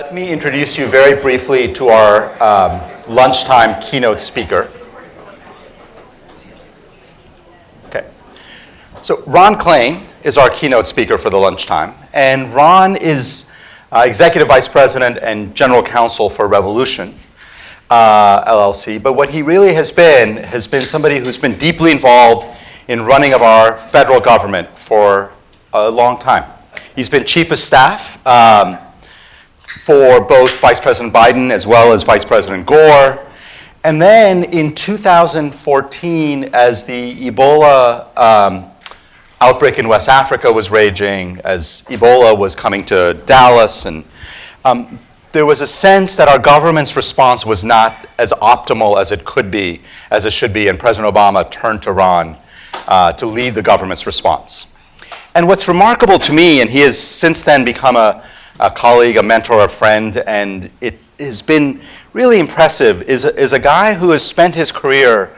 Let me introduce you very briefly to our lunchtime keynote speaker. Okay. So Ron Klain is our keynote speaker for the lunchtime, and Ron is Executive Vice President and General Counsel for Revolution, LLC. But what he really has been somebody who's been deeply involved in running of our federal government for a long time. He's been Chief of Staff for both Vice President Biden as well as Vice President Gore. And then in 2014, as the Ebola outbreak in West Africa was raging, as Ebola was coming to Dallas, and there was a sense that our government's response was not as optimal as it could be, as it should be, and President Obama turned to Ron to lead the government's response. And what's remarkable to me, and he has since then become a colleague, a mentor, a friend, and it has been really impressive, is a guy who has spent his career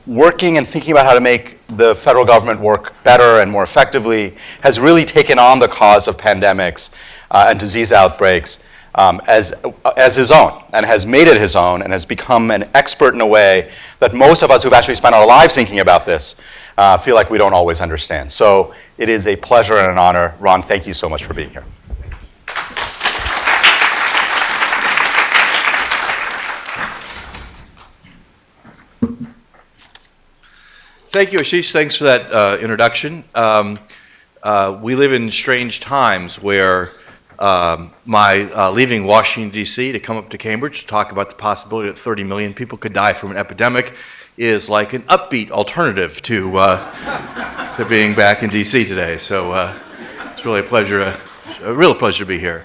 working and thinking about how to make the federal government work better and more effectively, has really taken on the cause of pandemics and disease outbreaks as his own, and has made it his own, and has become an expert in a way that most of us who've actually spent our lives thinking about this feel like we don't always understand. So it is a pleasure and an honor. Ron, thank you so much for being here. Thank you, Ashish. Thanks for that introduction. We live in strange times where my leaving Washington, D.C. to come up to Cambridge to talk about the possibility that 30 million people could die from an epidemic is like an upbeat alternative to being back in D.C. today. So it's really a real pleasure to be here.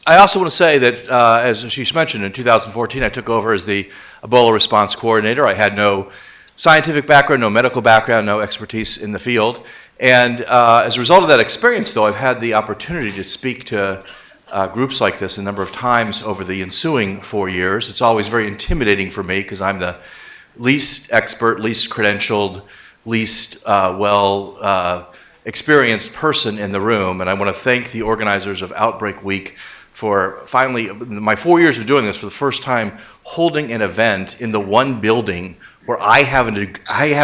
I also want to say that, as Ashish mentioned, in 2014 I took over as the Ebola response coordinator. I had no scientific background, no medical background, no expertise in the field. And as a result of that experience, though, I've had the opportunity to speak to groups like this a number of times over the ensuing 4 years. It's always very intimidating for me because I'm the least expert, least credentialed, least experienced person in the room. And I want to thank the organizers of Outbreak Week for finally, my 4 years of doing this, for the first time holding an event in the one building where I have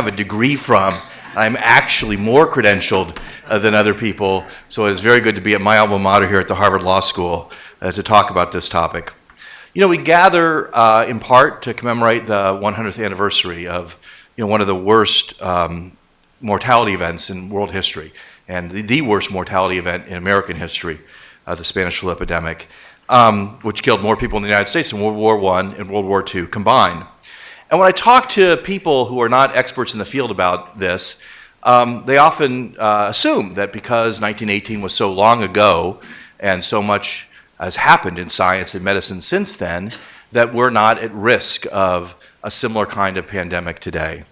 a degree from. I'm actually more credentialed than other people, so it's very good to be at my alma mater here at the Harvard Law School to talk about this topic. You know, we gather in part to commemorate the 100th anniversary of one of the worst mortality events in world history, and the worst mortality event in American history, the Spanish flu epidemic, which killed more people in the United States in World War I and World War II combined. And when I talk to people who are not experts in the field about this, they often assume that because 1918 was so long ago and so much has happened in science and medicine since then, that we're not at risk of a similar kind of pandemic today.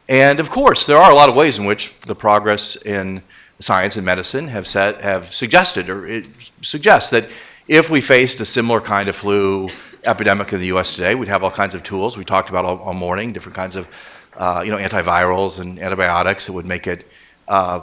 And of course, there are a lot of ways in which the progress in science and medicine have suggested, or it suggests that if we faced a similar kind of flu epidemic in the U.S. today, we'd have all kinds of tools. We talked about all morning, different kinds of antivirals and antibiotics that would make it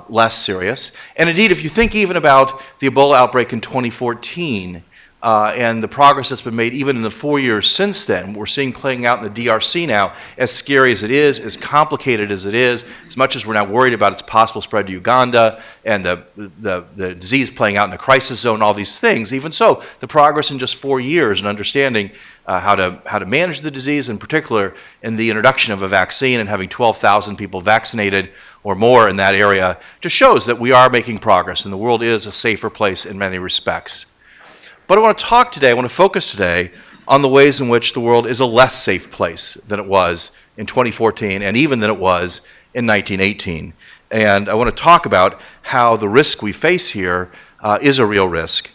less serious. And indeed, if you think even about the Ebola outbreak in 2014 and the progress that's been made even in the 4 years since then, we're seeing playing out in the DRC now, as scary as it is, as complicated as it is, as much as we're now worried about its possible spread to Uganda and the disease playing out in a crisis zone, all these things, even so, the progress in just 4 years in understanding how to manage the disease, in particular in the introduction of a vaccine and having 12,000 people vaccinated or more in that area, just shows that we are making progress and the world is a safer place in many respects. But I want to focus today on the ways in which the world is a less safe place than it was in 2014 and even than it was in 1918. And I want to talk about how the risk we face here is a real risk.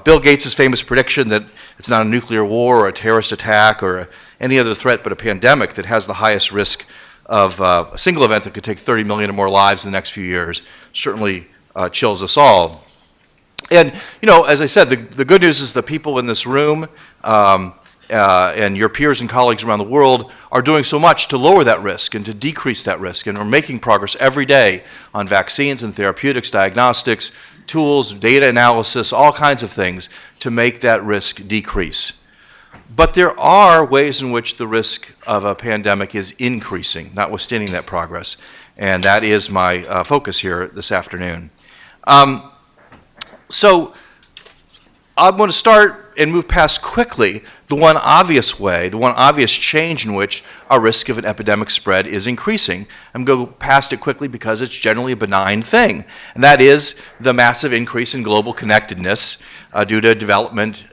Bill Gates' famous prediction that it's not a nuclear war or a terrorist attack or any other threat but a pandemic that has the highest risk of a single event that could take 30 million or more lives in the next few years certainly chills us all. And, as I said, the good news is the people in this room and your peers and colleagues around the world are doing so much to lower that risk and to decrease that risk, and are making progress every day on vaccines and therapeutics, diagnostics, tools, data analysis, all kinds of things to make that risk decrease. But there are ways in which the risk of a pandemic is increasing, notwithstanding that progress. And that is my focus here this afternoon. So I'm going to start and move past quickly the one obvious way, the one obvious change in which our risk of an epidemic spread is increasing. I'm going to go past it quickly because it's generally a benign thing, and that is the massive increase in global connectedness due to development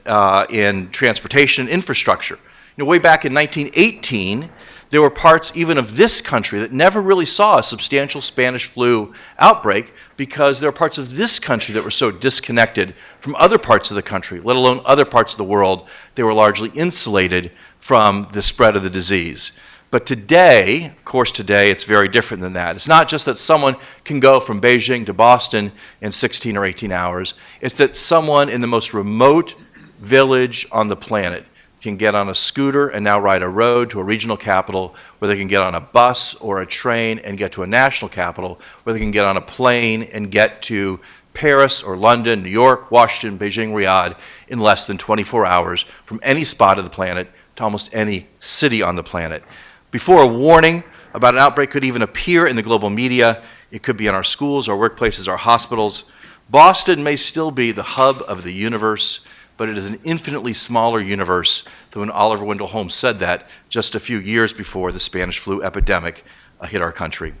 in transportation and infrastructure. Way back in 1918, there were parts even of this country that never really saw a substantial Spanish flu outbreak because there are parts of this country that were so disconnected from other parts of the country, let alone other parts of the world. They were largely insulated from the spread of the disease. But today, of course today, it's very different than that. It's not just that someone can go from Beijing to Boston in 16 or 18 hours. It's that someone in the most remote village on the planet can get on a scooter and now ride a road to a regional capital, where they can get on a bus or a train and get to a national capital, where they can get on a plane and get to Paris or London, New York, Washington, Beijing, Riyadh in less than 24 hours from any spot of the planet to almost any city on the planet. Before a warning about an outbreak could even appear in the global media, it could be in our schools, our workplaces, our hospitals. Boston may still be the hub of the universe, but it is an infinitely smaller universe than when Oliver Wendell Holmes said that just a few years before the Spanish flu epidemic hit our country.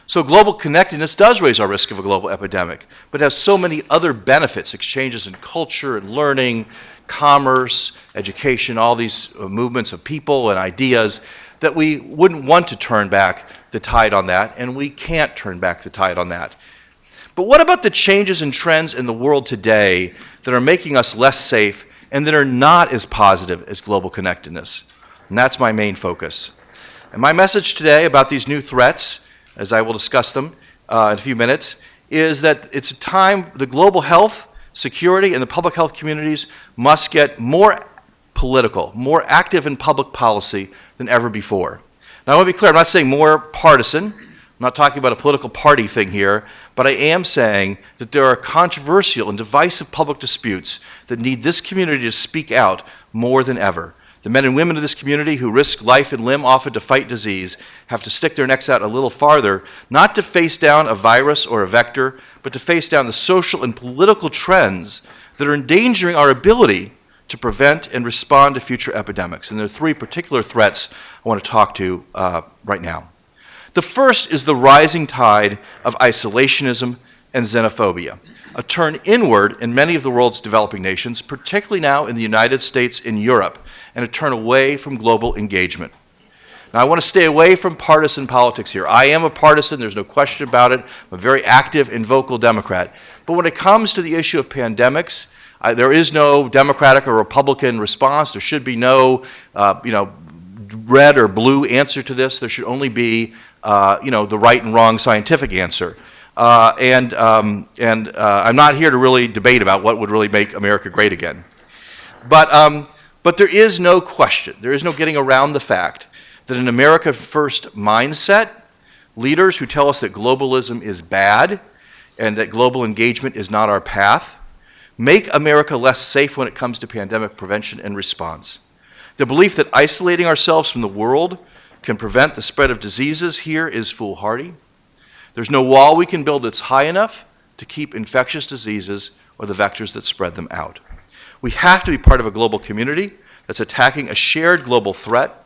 So global connectedness does raise our risk of a global epidemic, but has so many other benefits, exchanges in culture and learning, commerce, education, all these movements of people and ideas, that we wouldn't want to turn back the tide on that, and we can't turn back the tide on that. But what about the changes and trends in the world today that are making us less safe and that are not as positive as global connectedness? And that's my main focus. And my message today about these new threats, as I will discuss them in a few minutes, is that it's a time the global health, security, and the public health communities must get more political, more active in public policy than ever before. Now, I want to be clear, I'm not saying more partisan. I'm not talking about a political party thing here, but I am saying that there are controversial and divisive public disputes that need this community to speak out more than ever. The men and women of this community who risk life and limb often to fight disease have to stick their necks out a little farther, not to face down a virus or a vector, but to face down the social and political trends that are endangering our ability to prevent and respond to future epidemics. And there are three particular threats I want to talk to right now. The first is the rising tide of isolationism and xenophobia, a turn inward in many of the world's developing nations, particularly now in the United States and Europe, and a turn away from global engagement. Now, I want to stay away from partisan politics here. I am a partisan, there's no question about it. I'm a very active and vocal Democrat. But when it comes to the issue of pandemics, there is no Democratic or Republican response. There should be no, red or blue answer to this. There should only be, the right and wrong scientific answer. I'm not here to really debate about what would really make America great again. But there is no question, there is no getting around the fact that an America First mindset, leaders who tell us that globalism is bad and that global engagement is not our path, make America less safe when it comes to pandemic prevention and response. The belief that isolating ourselves from the world can prevent the spread of diseases here is foolhardy. There's no wall we can build that's high enough to keep infectious diseases or the vectors that spread them out. We have to be part of a global community that's attacking a shared global threat.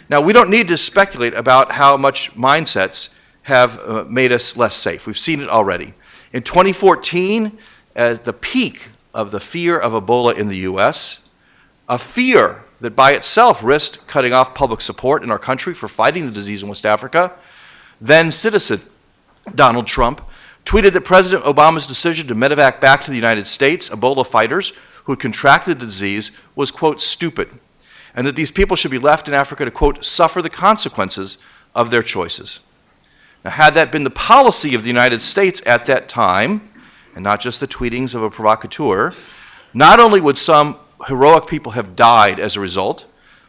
Now, we don't need to speculate about how much mindsets have made us less safe. We've seen it already. In 2014, at the peak of the fear of Ebola in the US, a fear that by itself risked cutting off public support in our country for fighting the disease in West Africa, then citizen Donald Trump tweeted that President Obama's decision to medevac back to the United States Ebola fighters who had contracted the disease was, quote, stupid, and that these people should be left in Africa to, quote, suffer the consequences of their choices. Now, had that been the policy of the United States at that time, and not just the tweetings of a provocateur, not only would some heroic people have died as a result,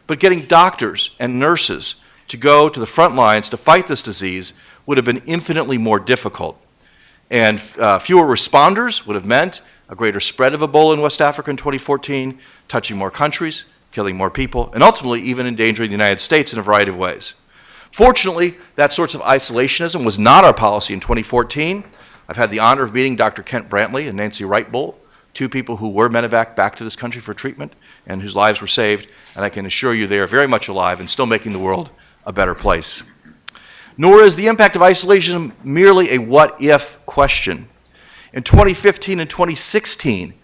but getting doctors and nurses to go to the front lines to fight this disease would have been infinitely more difficult. And fewer responders would have meant a greater spread of Ebola in West Africa in 2014, touching more countries, killing more people, and ultimately even endangering the United States in a variety of ways. Fortunately, that sort of isolationism was not our policy in 2014. I've had the honor of meeting Dr. Kent Brantley and Nancy Wright-Bull, two people who were medevaced back to this country for treatment and whose lives were saved, and I can assure you they are very much alive and still making the world a better place. Nor is the impact of isolation merely a what-if question. In 2015 and 2016,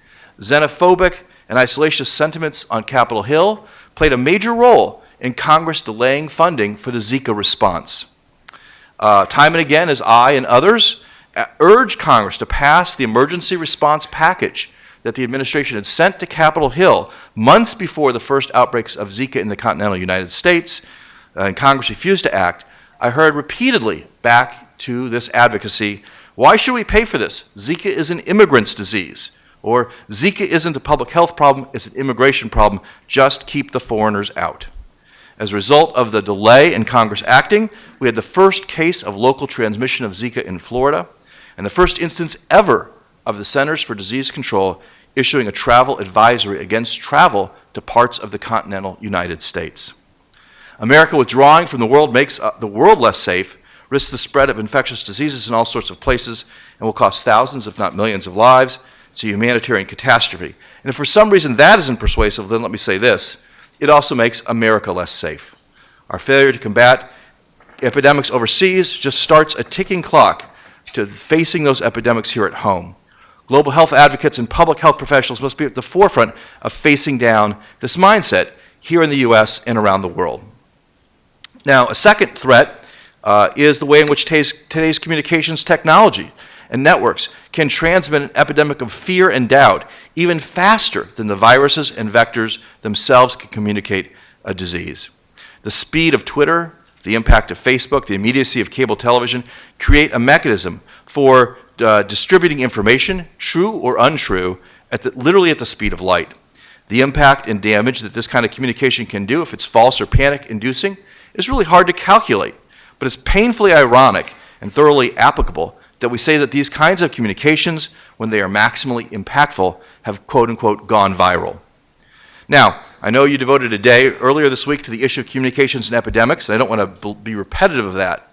xenophobic and isolationist sentiments on Capitol Hill played a major role in Congress delaying funding for the Zika response. Time and again, as I and others urged Congress to pass the emergency response package that the administration had sent to Capitol Hill months before the first outbreaks of Zika in the continental United States, and Congress refused to act, I heard repeatedly back to this advocacy, why should we pay for this? Zika is an immigrant's disease. Or Zika isn't a public health problem, it's an immigration problem. Just keep the foreigners out. As a result of the delay in Congress acting, we had the first case of local transmission of Zika in Florida, and the first instance ever of the Centers for Disease Control issuing a travel advisory against travel to parts of the continental United States. America withdrawing from the world makes the world less safe, risks the spread of infectious diseases in all sorts of places, and will cost thousands, if not millions, of lives. It's a humanitarian catastrophe. And if for some reason that isn't persuasive, then let me say this. It also makes America less safe. Our failure to combat epidemics overseas just starts a ticking clock to facing those epidemics here at home. Global health advocates and public health professionals must be at the forefront of facing down this mindset here in the US and around the world. Now, a second threat is the way in which today's communications technology and networks can transmit an epidemic of fear and doubt even faster than the viruses and vectors themselves can communicate a disease. The speed of Twitter, the impact of Facebook, the immediacy of cable television create a mechanism for distributing information, true or untrue, literally at the speed of light. The impact and damage that this kind of communication can do, if it's false or panic-inducing, is really hard to calculate, but it's painfully ironic and thoroughly applicable that we say that these kinds of communications, when they are maximally impactful, have quote-unquote gone viral. Now, I know you devoted a day earlier this week to the issue of communications and epidemics, and I don't want to be repetitive of that.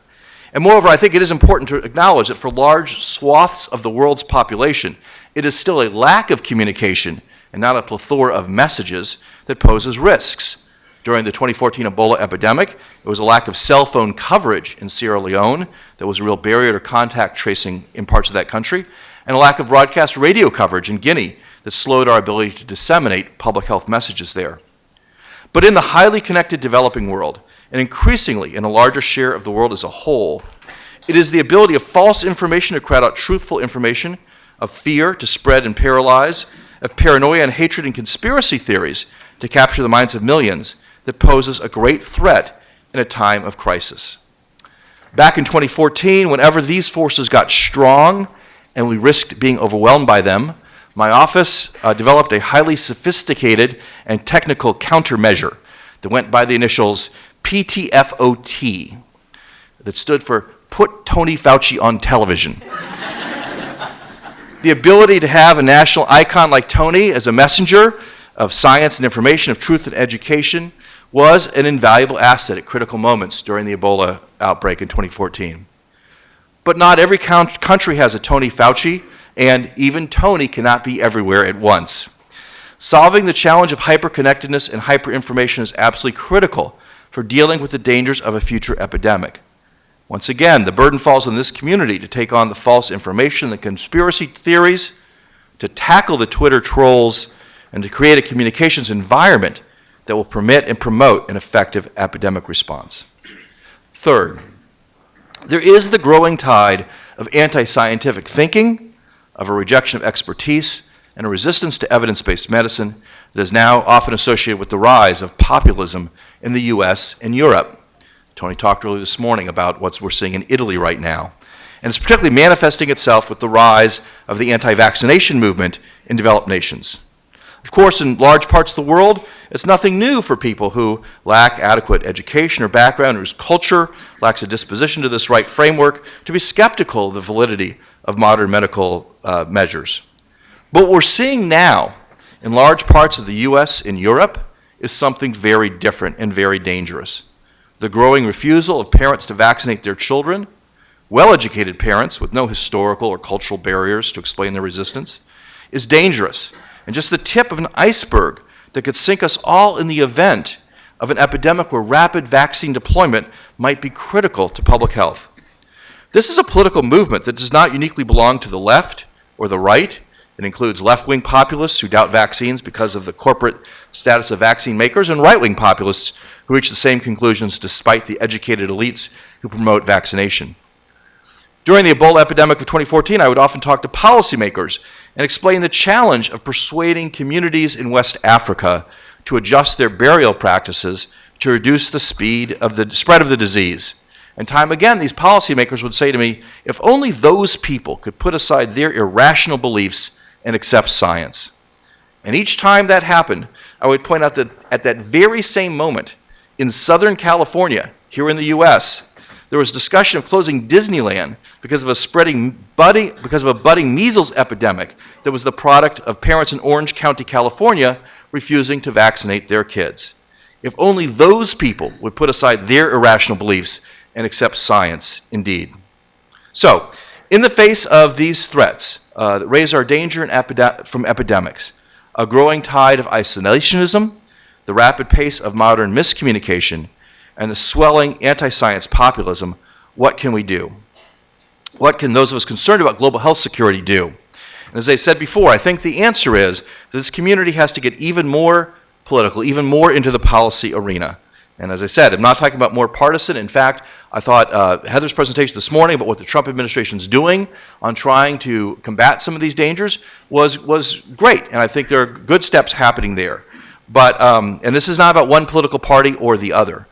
And moreover, I think it is important to acknowledge that for large swaths of the world's population, it is still a lack of communication and not a plethora of messages that poses risks. During the 2014 Ebola epidemic, it was a lack of cell phone coverage in Sierra Leone that was a real barrier to contact tracing in parts of that country, and a lack of broadcast radio coverage in Guinea that slowed our ability to disseminate public health messages there. But in the highly connected developing world, and increasingly in a larger share of the world as a whole, it is the ability of false information to crowd out truthful information, of fear to spread and paralyze, of paranoia and hatred and conspiracy theories to capture the minds of millions that poses a great threat in a time of crisis. Back in 2014, whenever these forces got strong and we risked being overwhelmed by them, my office developed a highly sophisticated and technical countermeasure that went by the initials PTFOT, that stood for Put Tony Fauci on Television. The ability to have a national icon like Tony as a messenger of science and information, of truth and education, was an invaluable asset at critical moments during the Ebola outbreak in 2014. But not every country has a Tony Fauci, and even Tony cannot be everywhere at once. Solving the challenge of hyperconnectedness and hyperinformation is absolutely critical for dealing with the dangers of a future epidemic. Once again, the burden falls on this community to take on the false information, the conspiracy theories, to tackle the Twitter trolls, and to create a communications environment that will permit and promote an effective epidemic response. Third, there is the growing tide of anti-scientific thinking, of a rejection of expertise, and a resistance to evidence-based medicine that is now often associated with the rise of populism in the US and Europe. Tony talked earlier this morning about what we're seeing in Italy right now. And it's particularly manifesting itself with the rise of the anti-vaccination movement in developed nations. Of course, in large parts of the world, it's nothing new for people who lack adequate education or background, whose culture lacks a disposition to this right framework, to be skeptical of the validity of modern medical measures. But what we're seeing now in large parts of the US and Europe is something very different and very dangerous. The growing refusal of parents to vaccinate their children, well-educated parents with no historical or cultural barriers to explain their resistance, is dangerous and just the tip of an iceberg that could sink us all in the event of an epidemic where rapid vaccine deployment might be critical to public health. This is a political movement that does not uniquely belong to the left or the right. It includes left-wing populists who doubt vaccines because of the corporate status of vaccine makers, and right-wing populists who reach the same conclusions despite the educated elites who promote vaccination. During the Ebola epidemic of 2014, I would often talk to policymakers and explain the challenge of persuading communities in West Africa to adjust their burial practices to reduce the speed of the spread of the disease. And time again, these policymakers would say to me, if only those people could put aside their irrational beliefs and accept science. And each time that happened, I would point out that at that very same moment, in Southern California, here in the US, there was discussion of closing Disneyland because of a budding measles epidemic that was the product of parents in Orange County, California, refusing to vaccinate their kids. If only those people would put aside their irrational beliefs and accept science, indeed. So, in the face of these threats that raise our danger from epidemics, a growing tide of isolationism, the rapid pace of modern miscommunication, and the swelling anti-science populism, what can we do? What can those of us concerned about global health security do? And as I said before, I think the answer is that this community has to get even more political, even more into the policy arena. And as I said, I'm not talking about more partisan. In fact, I thought Heather's presentation this morning about what the Trump administration is doing on trying to combat some of these dangers was great. And I think there are good steps happening there. But, and this is not about one political party or the other.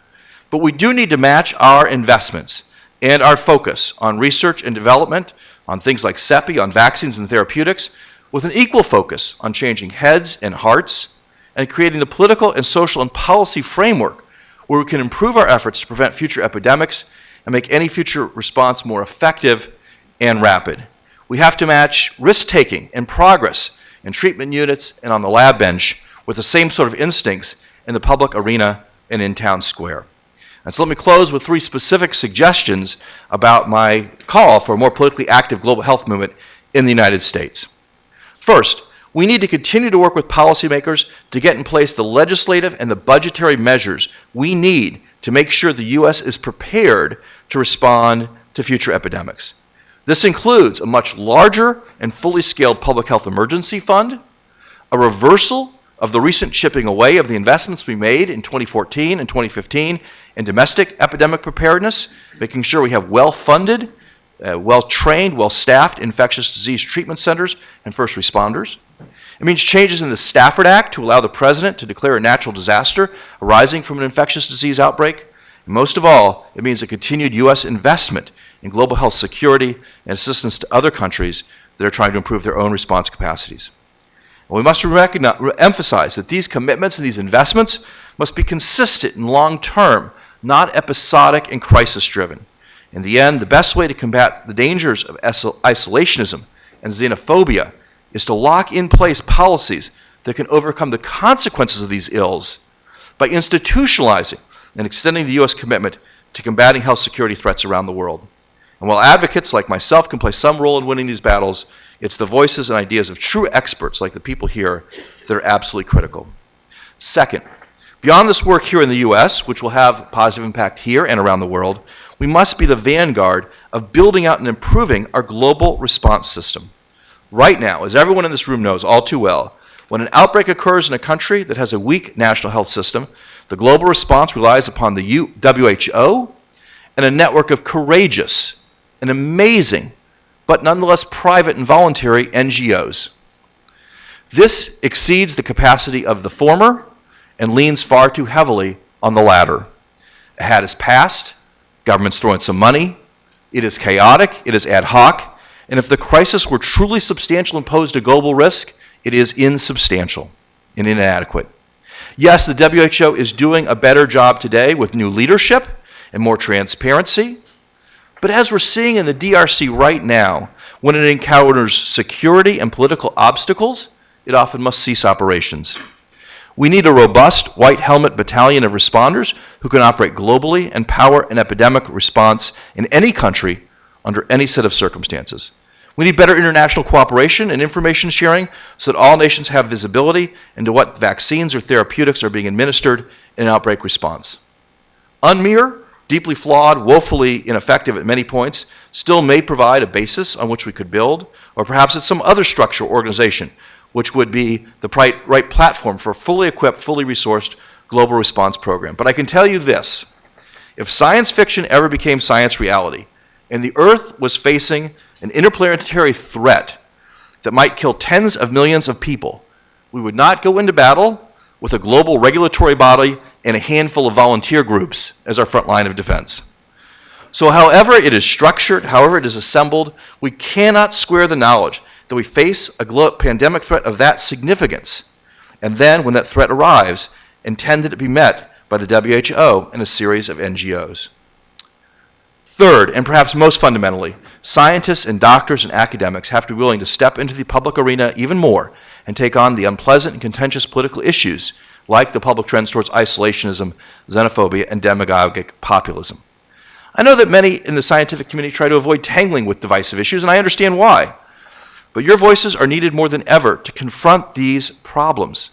But we do need to match our investments and our focus on research and development, on things like CEPI, on vaccines and therapeutics, with an equal focus on changing heads and hearts and creating the political and social and policy framework where we can improve our efforts to prevent future epidemics and make any future response more effective and rapid. We have to match risk-taking and progress in treatment units and on the lab bench with the same sort of instincts in the public arena and in town square. And so let me close with 3 specific suggestions about my call for a more politically active global health movement in the United States. First, we need to continue to work with policymakers to get in place the legislative and the budgetary measures we need to make sure the U.S. is prepared to respond to future epidemics. This includes a much larger and fully scaled public health emergency fund, a reversal of the recent chipping away of the investments we made in 2014 and 2015 in domestic epidemic preparedness, making sure we have well-funded, well-trained, well-staffed infectious disease treatment centers and first responders. It means changes in the Stafford Act to allow the president to declare a natural disaster arising from an infectious disease outbreak. And most of all, it means a continued U.S. investment in global health security and assistance to other countries that are trying to improve their own response capacities. And we must emphasize that these commitments and these investments must be consistent and long-term, not episodic and crisis-driven. In the end, the best way to combat the dangers of isolationism and xenophobia is to lock in place policies that can overcome the consequences of these ills by institutionalizing and extending the U.S. commitment to combating health security threats around the world. And while advocates like myself can play some role in winning these battles, it's the voices and ideas of true experts like the people here that are absolutely critical. Second, beyond this work here in the U.S., which will have positive impact here and around the world, we must be the vanguard of building out and improving our global response system. Right now, as everyone in this room knows all too well, when an outbreak occurs in a country that has a weak national health system, the global response relies upon the WHO and a network of courageous and amazing, but nonetheless private and voluntary NGOs. This exceeds the capacity of the former and leans far too heavily on the latter. A hat is passed, government's throwing some money, it is chaotic, it is ad hoc, and if the crisis were truly substantial and posed a global risk, it is insubstantial and inadequate. Yes, the WHO is doing a better job today with new leadership and more transparency, but as we're seeing in the DRC right now, When it encounters security and political obstacles, it often must cease operations. We need a robust white helmet battalion of responders who can operate globally and power an epidemic response in any country under any set of circumstances. We need better international cooperation and information sharing so that all nations have visibility into what vaccines or therapeutics are being administered in an outbreak response. Unmir, deeply flawed, woefully ineffective at many points, still may provide a basis on which we could build, or perhaps it's some other structure or organization which would be the right platform for a fully equipped, fully resourced global response program. But I can tell you this, if science fiction ever became science reality, and the Earth was facing an interplanetary threat that might kill tens of millions of people, we would not go into battle with a global regulatory body and a handful of volunteer groups as our front line of defense. So however it is structured, however it is assembled, we cannot square the knowledge that we face a pandemic threat of that significance, and then when that threat arrives, intend that it be met by the WHO and a series of NGOs. Third, and perhaps most fundamentally, scientists and doctors and academics have to be willing to step into the public arena even more and take on the unpleasant and contentious political issues like the public trends towards isolationism, xenophobia, and demagogic populism. I know that many in the scientific community try to avoid tangling with divisive issues, and I understand why. But your voices are needed more than ever to confront these problems.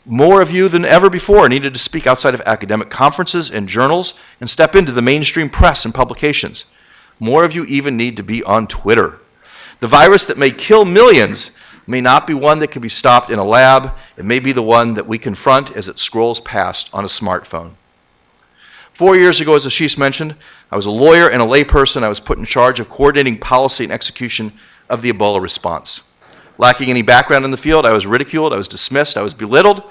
More of you than ever before are needed to speak outside of academic conferences and journals and step into the mainstream press and publications. More of you even need to be on Twitter. The virus that may kill millions may not be one that can be stopped in a lab. It may be the one that we confront as it scrolls past on a smartphone. 4 years ago, as Ashish mentioned, I was a lawyer and a layperson. I was put in charge of coordinating policy and execution of the Ebola response. Lacking any background in the field, I was ridiculed, I was dismissed, I was belittled.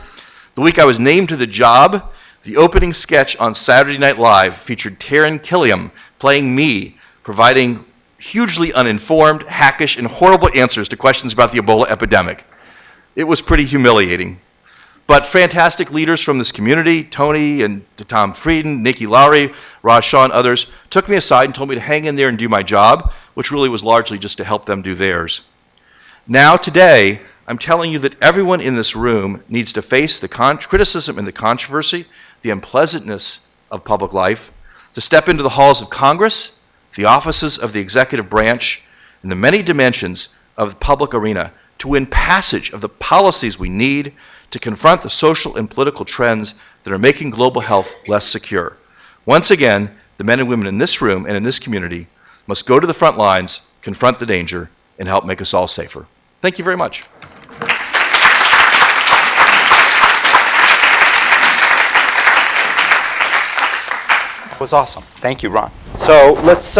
The week I was named to the job, the opening sketch on Saturday Night Live featured Taran Killam playing me, providing hugely uninformed, hackish, and horrible answers to questions about the Ebola epidemic. It was pretty humiliating. But fantastic leaders from this community, Tony and Tom Frieden, Nikki Lowry, Raj Shah, and others, took me aside and told me to hang in there and do my job, which really was largely just to help them do theirs. Now, today, I'm telling you that everyone in this room needs to face the criticism and the controversy, the unpleasantness of public life, to step into the halls of Congress, the offices of the executive branch, and the many dimensions of the public arena to win passage of the policies we need to confront the social and political trends that are making global health less secure. Once again, the men and women in this room and in this community must go to the front lines, confront the danger, and help make us all safer. Thank you very much. That was awesome. Thank you, Ron. So let's,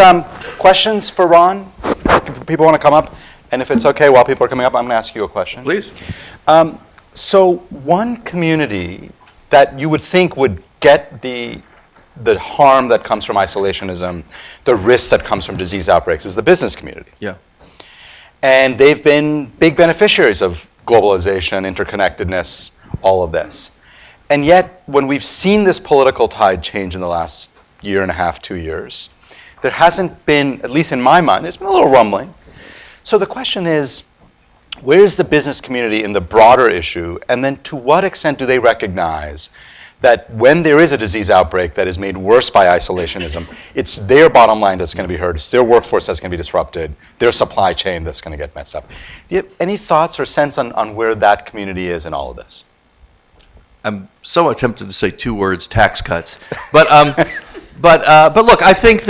questions for Ron? If people want to come up, and if it's okay, while people are coming up, I'm going to ask you a question. Please. So one community that you would think would get the harm that comes from isolationism, the risk that comes from disease outbreaks, is the business community. Yeah. And they've been big beneficiaries of globalization, interconnectedness, all of this. And yet, when we've seen this political tide change in the last year and a half, 2 years, there hasn't been, at least in my mind, there's been a little rumbling. So the question is, where is the business community in the broader issue? And then to what extent do they recognize that when there is a disease outbreak that is made worse by isolationism, it's their bottom line that's going to be hurt, it's their workforce that's going to be disrupted, their supply chain that's going to get messed up. Do you have any thoughts or sense on where that community is in all of this? I'm somewhat tempted to say 2 words, tax cuts. But look, I think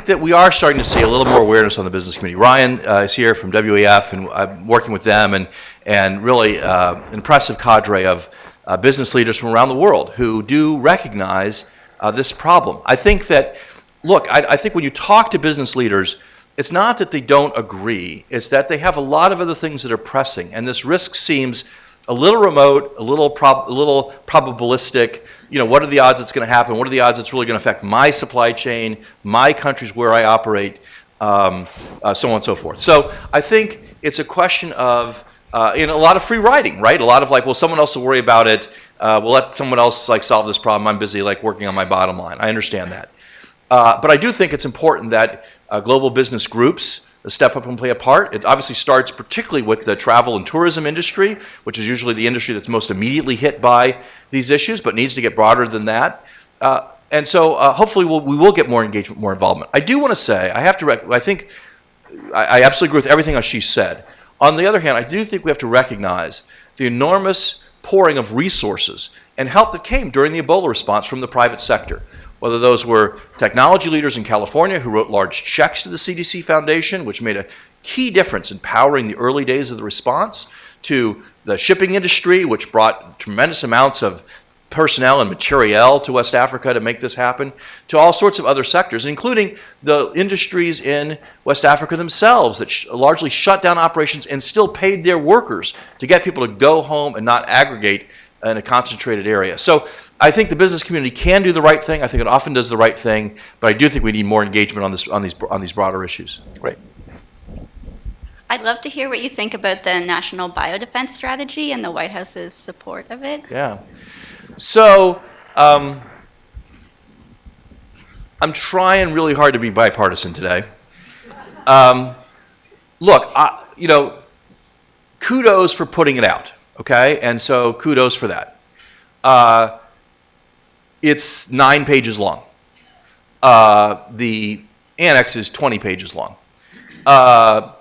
that we are starting to see a little more awareness on the business community. Ryan is here from WEF, and I'm working with them, and really impressive cadre of business leaders from around the world who do recognize this problem. I think that, look, I think when you talk to business leaders, it's not that they don't agree, it's that they have a lot of other things that are pressing, and this risk seems a little remote, a little probabilistic. You know, what are the odds it's going to happen? What are the odds it's really going to affect my supply chain, my countries where I operate, so on and so forth. So I think it's a question of a lot of free riding, right? A lot of like, well, someone else will worry about it. We'll let someone else like solve this problem. I'm busy like working on my bottom line. I understand that. But I do think it's important that global business groups step up and play a part. It obviously starts particularly with the travel and tourism industry, which is usually the industry that's most immediately hit by these issues, but needs to get broader than that. And so hopefully we will get more engagement, more involvement. I do want to say, I think I absolutely agree with everything Ashish said. On the other hand, I do think we have to recognize the enormous pouring of resources and help that came during the Ebola response from the private sector, whether those were technology leaders in California who wrote large checks to the CDC Foundation, which made a key difference in powering the early days of the response, to the shipping industry, which brought tremendous amounts of personnel and materiel to West Africa to make this happen, to all sorts of other sectors, including the industries in West Africa themselves that largely shut down operations and still paid their workers to get people to go home and not aggregate in a concentrated area. So I think the business community can do the right thing. I think it often does the right thing, but I do think we need more engagement on these broader issues. Great. I'd love to hear what you think about the National Biodefense Strategy and the White House's support of it. Yeah. So I'm trying really hard to be bipartisan today. Look, kudos for putting it out, okay? And so kudos for that. It's 9 pages long. The annex is 20 pages long. Look,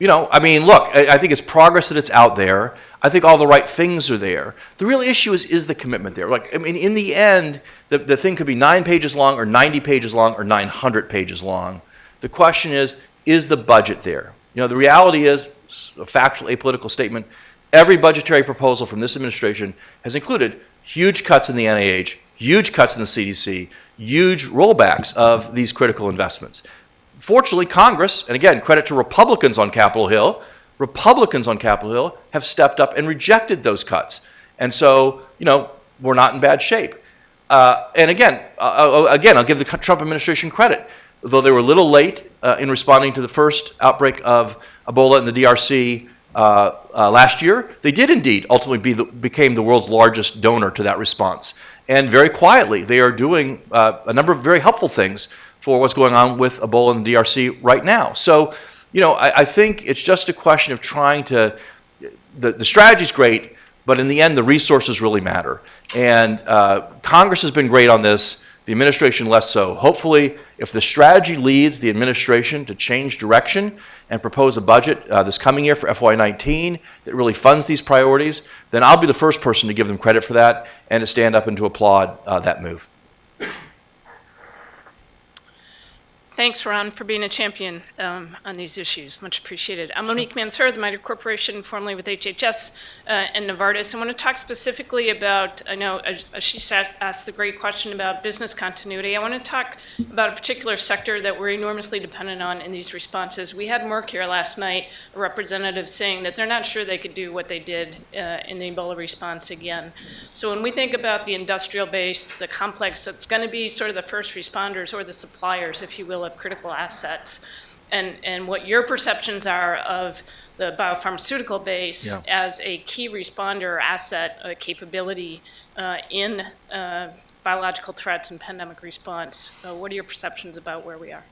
I think it's progress that it's out there. I think all the right things are there. The real issue is the commitment there. In the end, the thing could be 9 pages long or 90 pages long or 900 pages long. The question is the budget there? The reality is, a factual, apolitical statement, every budgetary proposal from this administration has included huge cuts in the NIAID, huge cuts in the CDC, huge rollbacks of these critical investments. Fortunately, Congress, and again, credit to Republicans on Capitol Hill have stepped up and rejected those cuts. And so, we're not in bad shape. And again, I'll give the Trump administration credit. Though they were a little late in responding to the first outbreak of Ebola in the DRC last year, they did indeed ultimately became the world's largest donor to that response. And very quietly, they are doing a number of very helpful things for what's going on with Ebola in the DRC right now. So, I think it's just a question of trying to, the strategy's great, but in the end, the resources really matter. And Congress has been great on this, the administration less so. Hopefully, if the strategy leads the administration to change direction and propose a budget this coming year for FY19 that really funds these priorities, then I'll be the first person to give them credit for that and to stand up and to applaud that move. Thanks, Ron, for being a champion on these issues. Much appreciated. I'm Monique Mansour, the MITRE Corporation, formerly with HHS and Novartis. I want to talk specifically about, I know Ashish asked the great question about business continuity. I want to talk about a particular sector that we're enormously dependent on in these responses. We had Merck here last night, a representative saying that they're not sure they could do what they did in the Ebola response again. So when we think about the industrial base, the complex, that's going to be sort of the first responders or the suppliers, if you will, of critical assets, and what your perceptions are of the biopharmaceutical base as a key responder asset capability in biological threats and pandemic response. What are your perceptions about where we are?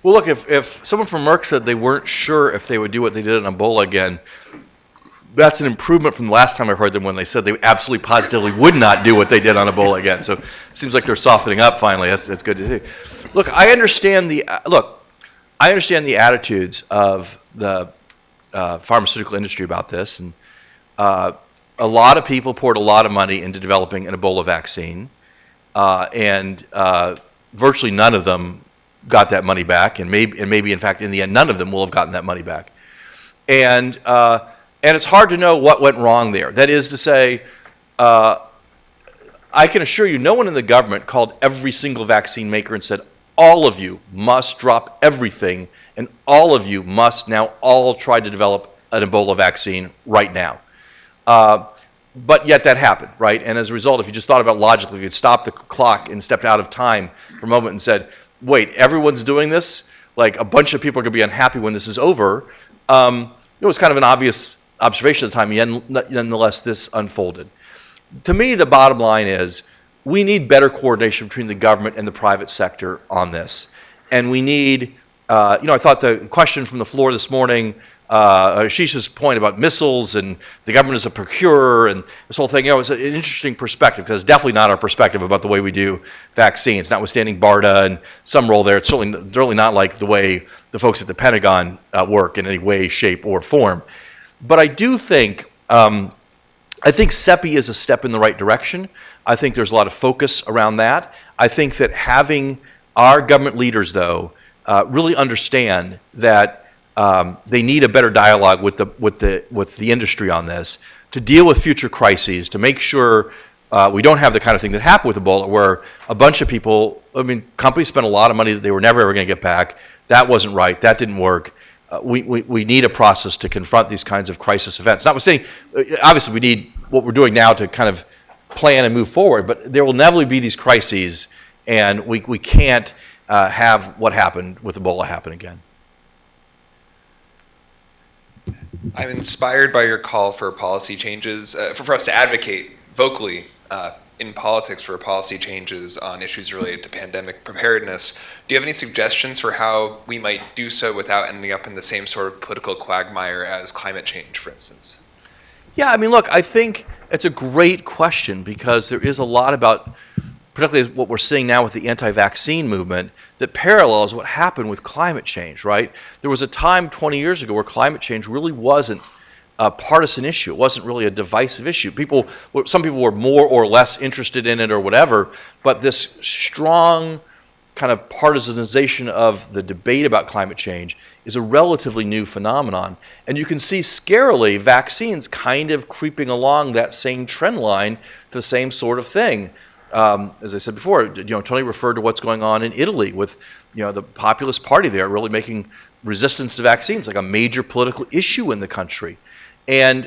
Well, look, if someone from Merck said they weren't sure if they would do what they did in Ebola again, that's an improvement from the last time I heard them when they said they absolutely positively would not do what they did on Ebola again. So it seems like they're softening up finally. That's good to see. Look, I understand the attitudes of the pharmaceutical industry about this, and a lot of people poured a lot of money into developing an Ebola vaccine, and virtually none of them got that money back, and maybe in fact in the end none of them will have gotten that money back, and it's hard to know what went wrong there. That is to say, I can assure you no one in the government called every single vaccine maker and said, all of you must drop everything and all of you must now all try to develop an Ebola vaccine right now. But yet that happened, right? And as a result, if you just thought about it logically, if you'd stopped the clock and stepped out of time for a moment and said, wait, everyone's doing this? Like a bunch of people are going to be unhappy when this is over. It was kind of an obvious observation at the time, yet nonetheless this unfolded. To me, the bottom line is we need better coordination between the government and the private sector on this. and we need, I thought the question from the floor this morning, Ashish's point about missiles and the government is a procurer and this whole thing, it's an interesting perspective because it's definitely not our perspective about the way we do vaccines, notwithstanding BARDA and some role there. It's certainly not like the way the folks at the Pentagon work in any way, shape, or form. But I do think, CEPI is a step in the right direction. I think there's a lot of focus around that. I think that having our government leaders, though, really understand that they need a better dialogue with the industry on this to deal with future crises, to make sure we don't have the kind of thing that happened with Ebola, where a bunch of people, companies spent a lot of money that they were never ever going to get back. That wasn't right. That didn't work. We need a process to confront these kinds of crisis events. Notwithstanding, obviously, we need what we're doing now to kind of plan and move forward, but there will inevitably be these crises, and we can't have what happened with Ebola happen again. I'm inspired by your call for policy changes, for us to advocate vocally in politics for policy changes on issues related to pandemic preparedness. Do you have any suggestions for how we might do so without ending up in the same sort of political quagmire as climate change, for instance? Yeah, look, I think it's a great question because there is a lot about, particularly what we're seeing now with the anti-vaccine movement, that parallels what happened with climate change, right? There was a time 20 years ago where climate change really wasn't a partisan issue. It wasn't really a divisive issue. Some people were more or less interested in it or whatever, but this strong kind of partisanization of the debate about climate change is a relatively new phenomenon. And you can see scarily vaccines kind of creeping along that same trend line to the same sort of thing. As I said before, Tony referred to what's going on in Italy with, the populist party there really making resistance to vaccines like a major political issue in the country. And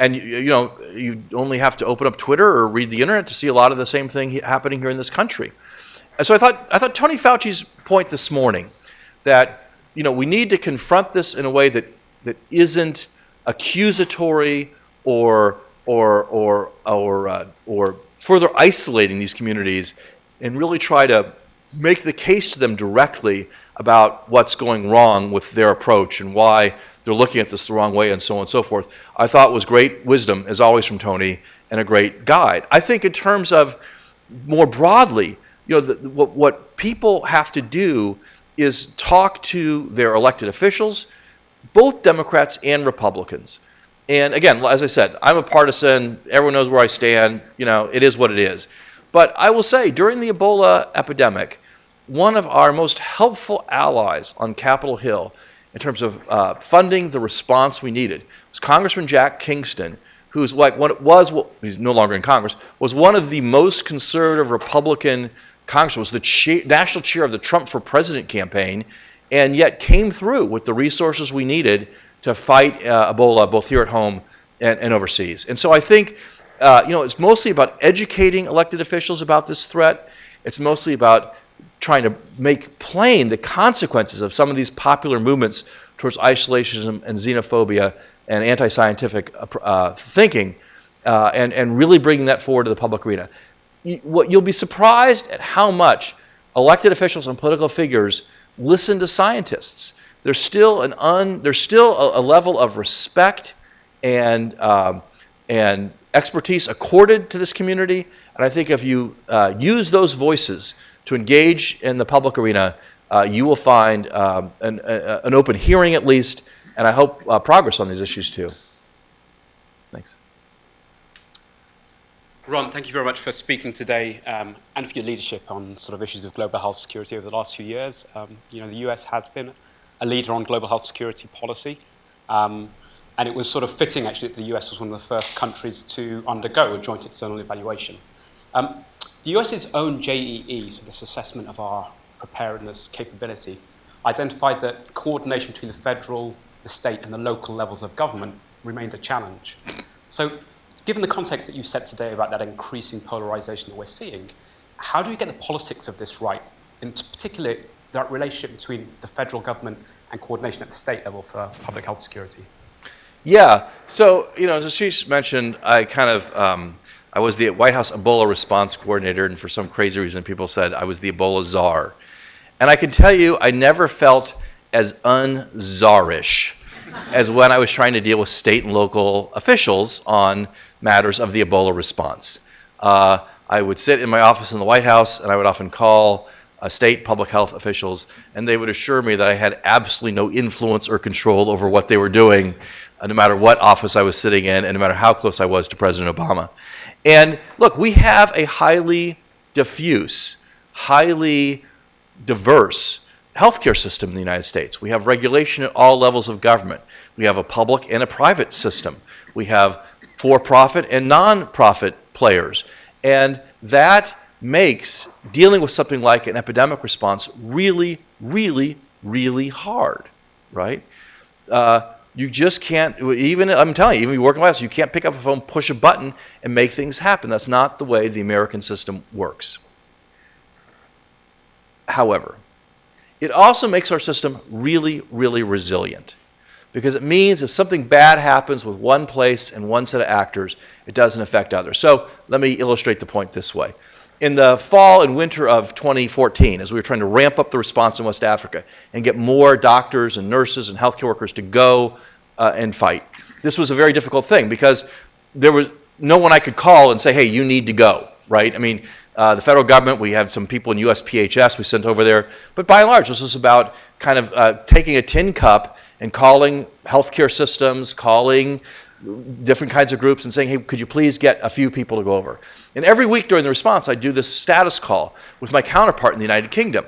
you only have to open up Twitter or read the internet to see a lot of the same thing happening here in this country. And so I thought Tony Fauci's point this morning that we need to confront this in a way that isn't accusatory or further isolating these communities, and really try to make the case to them directly about what's going wrong with their approach and why they're looking at this the wrong way and so on and so forth, I thought was great wisdom, as always, from Tony, and a great guide. I think in terms of more broadly, what people have to do is talk to their elected officials, both Democrats and Republicans. And again, as I said, I'm a partisan. Everyone knows where I stand. It is what it is. But I will say, during the Ebola epidemic, one of our most helpful allies on Capitol Hill in terms of funding the response we needed was Congressman Jack Kingston, who's he's no longer in Congress, was one of the most conservative Republican congressmen, was the national chair of the Trump for President campaign, and yet came through with the resources we needed to fight Ebola, both here at home and overseas. And so I think, it's mostly about educating elected officials about this threat. It's mostly about trying to make plain the consequences of some of these popular movements towards isolationism and xenophobia and anti-scientific thinking, and really bringing that forward to the public arena. You'll be surprised at how much elected officials and political figures listen to scientists. There's still a level of respect and expertise accorded to this community, and I think if you use those voices to engage in the public arena, you will find an open hearing at least, and I hope progress on these issues too. Thanks. Ron, thank you very much for speaking today and for your leadership on sort of issues of global health security over the last few years. The US has been a leader on global health security policy, and it was sort of fitting actually that the US was one of the first countries to undergo a joint external evaluation. The US's own JEE, so this assessment of our preparedness capability, identified that coordination between the federal, the state, and the local levels of government remained a challenge. So, given the context that you've set today about that increasing polarization that we're seeing, how do we get the politics of this right, in particular that relationship between the federal government and coordination at the state level for public health security? Yeah, so, as Ashish mentioned, I was the White House Ebola response coordinator, and for some crazy reason, people said I was the Ebola czar. And I can tell you, I never felt as un-czarish as when I was trying to deal with state and local officials on matters of the Ebola response. I would sit in my office in the White House, and I would often call state public health officials, and they would assure me that I had absolutely no influence or control over what they were doing, no matter what office I was sitting in, and no matter how close I was to President Obama. And look, we have a highly diffuse, highly diverse healthcare system in the United States. We have regulation at all levels of government. We have a public and a private system. We have for-profit and non-profit players. And that makes dealing with something like an epidemic response really, really, really hard, right? You just can't, even, I'm telling you, even if you work in the White House, you can't pick up a phone, push a button, and make things happen. That's not the way the American system works. However, it also makes our system really, really resilient, because it means if something bad happens with one place and one set of actors, it doesn't affect others. So let me illustrate the point this way. In the fall and winter of 2014, as we were trying to ramp up the response in West Africa and get more doctors and nurses and healthcare workers to go and fight, this was a very difficult thing because there was no one I could call and say, hey, you need to go, right? I mean, the federal government, we had some people in USPHS we sent over there, but by and large, this was about kind of taking a tin cup and calling healthcare systems, calling different kinds of groups and saying, hey, could you please get a few people to go over? And every week during the response, I'd do this status call with my counterpart in the United Kingdom.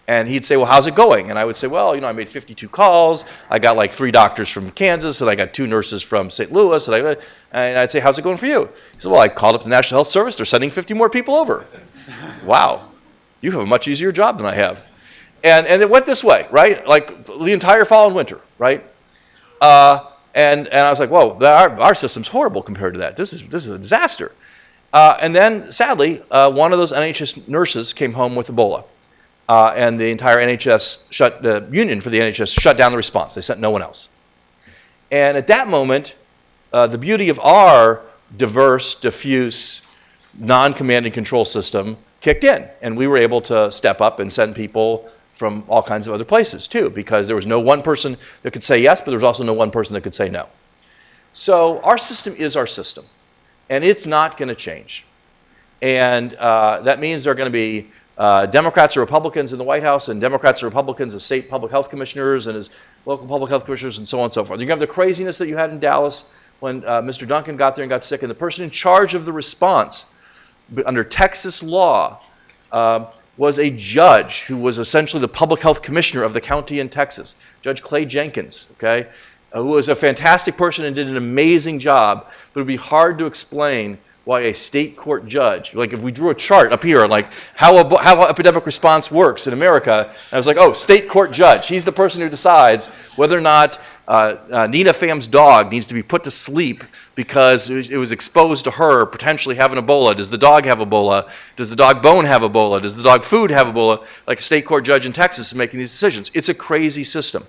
And he'd say, well, how's it going? And I would say, well, you know, I made 52 calls. I got like 3 doctors from Kansas, and I got 2 nurses from St. Louis. And I'd say, how's it going for you? He said, well, I called up the National Health Service. They're sending 50 more people over. Wow, you have a much easier job than I have. And it went this way, right? Like the entire fall and winter, right? And I was like, whoa, our system's horrible compared to that. This is a disaster. And then, sadly, one of those NHS nurses came home with Ebola. And the entire NHS the union for the NHS shut down the response. They sent no one else. And at that moment, the beauty of our diverse, diffuse, non-command and control system kicked in. And we were able to step up and send people from all kinds of other places too, because there was no one person that could say yes, but there was also no one person that could say no. So our system is our system, and it's not going to change. And that means there are going to be Democrats or Republicans in the White House, and Democrats or Republicans as state public health commissioners and as local public health commissioners, and so on and so forth. You're going to have the craziness that you had in Dallas when Mr. Duncan got there and got sick, and the person in charge of the response under Texas law was a judge who was essentially the public health commissioner of the county in Texas, Judge Clay Jenkins, okay, who was a fantastic person and did an amazing job, but it would be hard to explain why a state court judge, like if we drew a chart up here, like how epidemic response works in America, and I was like, oh, state court judge, he's the person who decides whether or not Nina Pham's dog needs to be put to sleep because it was exposed to her potentially having Ebola. Does the dog have Ebola? Does the dog bone have Ebola? Does the dog food have Ebola? Like a state court judge in Texas is making these decisions. It's a crazy system,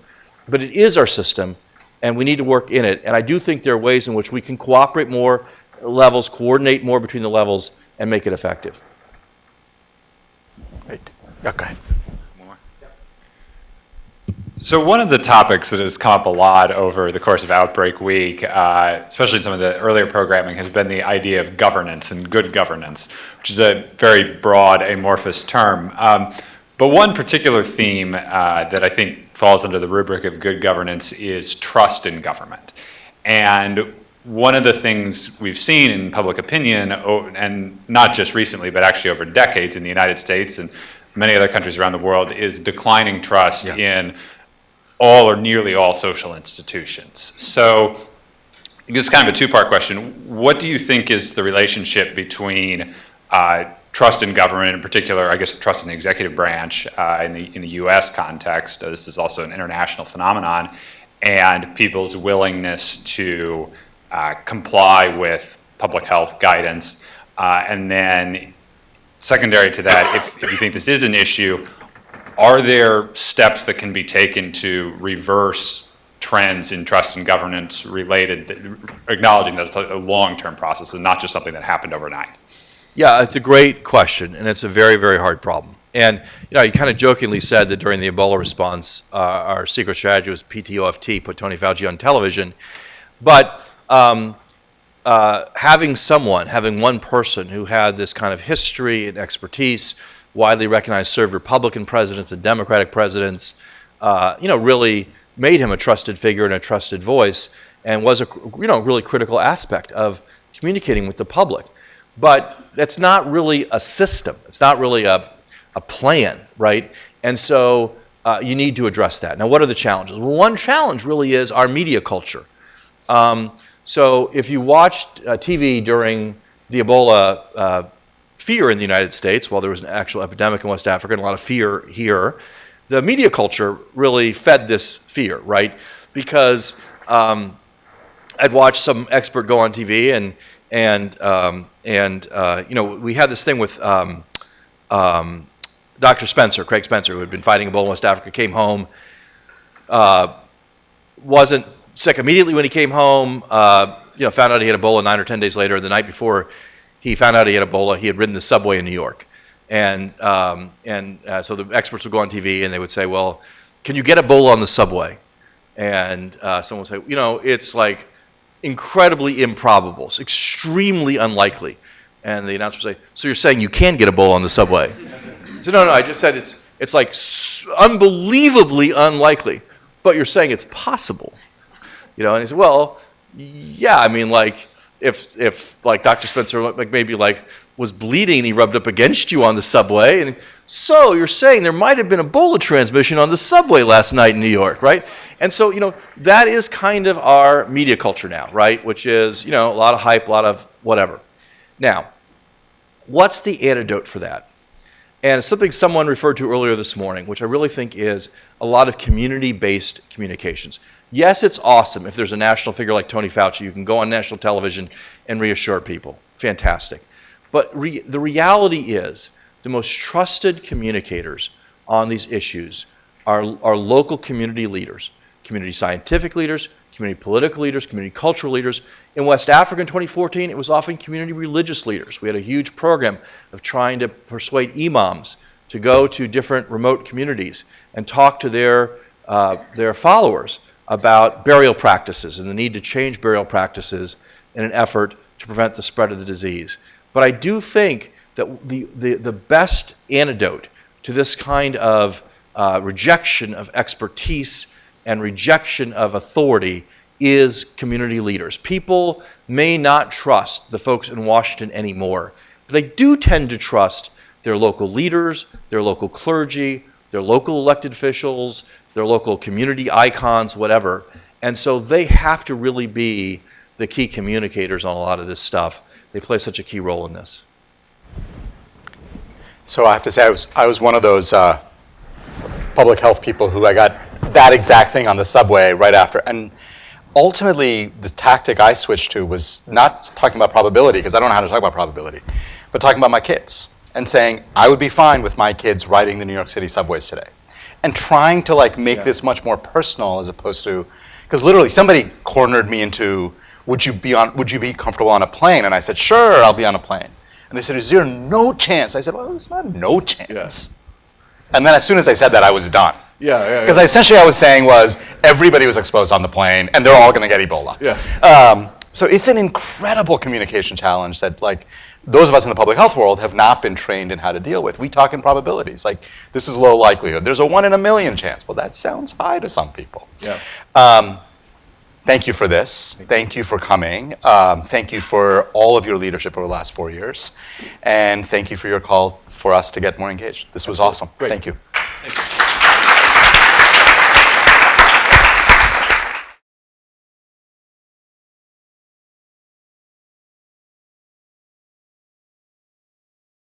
but it is our system, and we need to work in it. And I do think there are ways in which we can cooperate more levels, coordinate more between the levels, and make it effective. Great. Yeah, go ahead. So one of the topics that has come up a lot over the course of Outbreak Week, especially in some of the earlier programming, has been the idea of governance and good governance, which is a very broad, amorphous term. But one particular theme that I think falls under the rubric of good governance is trust in government. And one of the things we've seen in public opinion, and not just recently, but actually over decades in the United States and many other countries around the world, is declining trust in all or nearly all social institutions. So this is kind of a two-part question. What do you think is the relationship between trust in government, in particular, I guess trust in the executive branch in the U.S. context, this is also an international phenomenon, and people's willingness to comply with public health guidance? And then secondary to that, if you think this is an issue, are there steps that can be taken to reverse trends in trust and governance related, acknowledging that it's a long-term process and not just something that happened overnight? Yeah, it's a great question, and it's a very, very hard problem. And you kind of jokingly said that during the Ebola response, our secret strategy was PTOFT, put Tony Fauci on television. But having one person who had this kind of history and expertise, widely recognized, served Republican presidents and Democratic presidents, really made him a trusted figure and a trusted voice, and was a really critical aspect of communicating with the public. But that's not really a system. It's not really a plan, right? And so you need to address that. Now, what are the challenges? Well, one challenge really is our media culture. So if you watched TV during the Ebola fear in the United States, while there was an actual epidemic in West Africa and a lot of fear here, the media culture really fed this fear, right? Because I'd watched some expert go on TV and we had this thing with Dr. Spencer, Craig Spencer, who had been fighting Ebola in West Africa, came home, wasn't sick immediately when he came home, found out he had Ebola 9 or 10 days later. The night before he found out he had Ebola, he had ridden the subway in New York. And so the experts would go on TV and they would say, well, can you get Ebola on the subway? And someone would say, it's like incredibly improbable, it's extremely unlikely. And the announcer would say, so you're saying you can get Ebola on the subway? I said, no, I just said it's like unbelievably unlikely, but you're saying it's possible. And he said, well, yeah, I mean, like, if like Dr. Spencer maybe was bleeding and he rubbed up against you on the subway, and so you're saying there might have been Ebola transmission on the subway last night in New York, right? And so, that is kind of our media culture now, right? Which is, a lot of hype, a lot of whatever. Now, what's the antidote for that? And it's something someone referred to earlier this morning, which I really think is a lot of community-based communications. Yes, it's awesome if there's a national figure like Tony Fauci. You can go on national television and reassure people. Fantastic. But the reality is the most trusted communicators on these issues are local community leaders, community scientific leaders, community political leaders, community cultural leaders. In West Africa in 2014, it was often community religious leaders. We had a huge program of trying to persuade imams to go to different remote communities and talk to their followers about burial practices and the need to change burial practices in an effort to prevent the spread of the disease. But I do think that the best antidote to this kind of rejection of expertise and rejection of authority is community leaders. People may not trust the folks in Washington anymore, but they do tend to trust their local leaders, their local clergy, their local elected officials, their local community icons, whatever. And so they have to really be the key communicators on a lot of this stuff. They play such a key role in this. So I have to say, I was one of those public health people who I got that exact thing on the subway right after. And ultimately, the tactic I switched to was not talking about probability, because I don't know how to talk about probability, but talking about my kids and saying, I would be fine with my kids riding the New York City subways today. And trying to make this much more personal as opposed to, because literally somebody cornered me into, would you be comfortable on a plane? And I said, sure, I'll be on a plane. And they said, is there no chance? I said, well, there's not no chance. Yeah. And then as soon as I said that, I was done. Because essentially I was saying was, everybody was exposed on the plane, and they're all going to get Ebola. Yeah. So it's an incredible communication challenge that those of us in the public health world have not been trained in how to deal with. We talk in probabilities, this is low likelihood. There's a 1 in a million chance. Well, that sounds high to some people. Yeah. Thank you for this. Thank you for coming. Thank you for all of your leadership over the last 4 years. And thank you for your call for us to get more engaged. This was awesome. Great. Thank you. Thank you.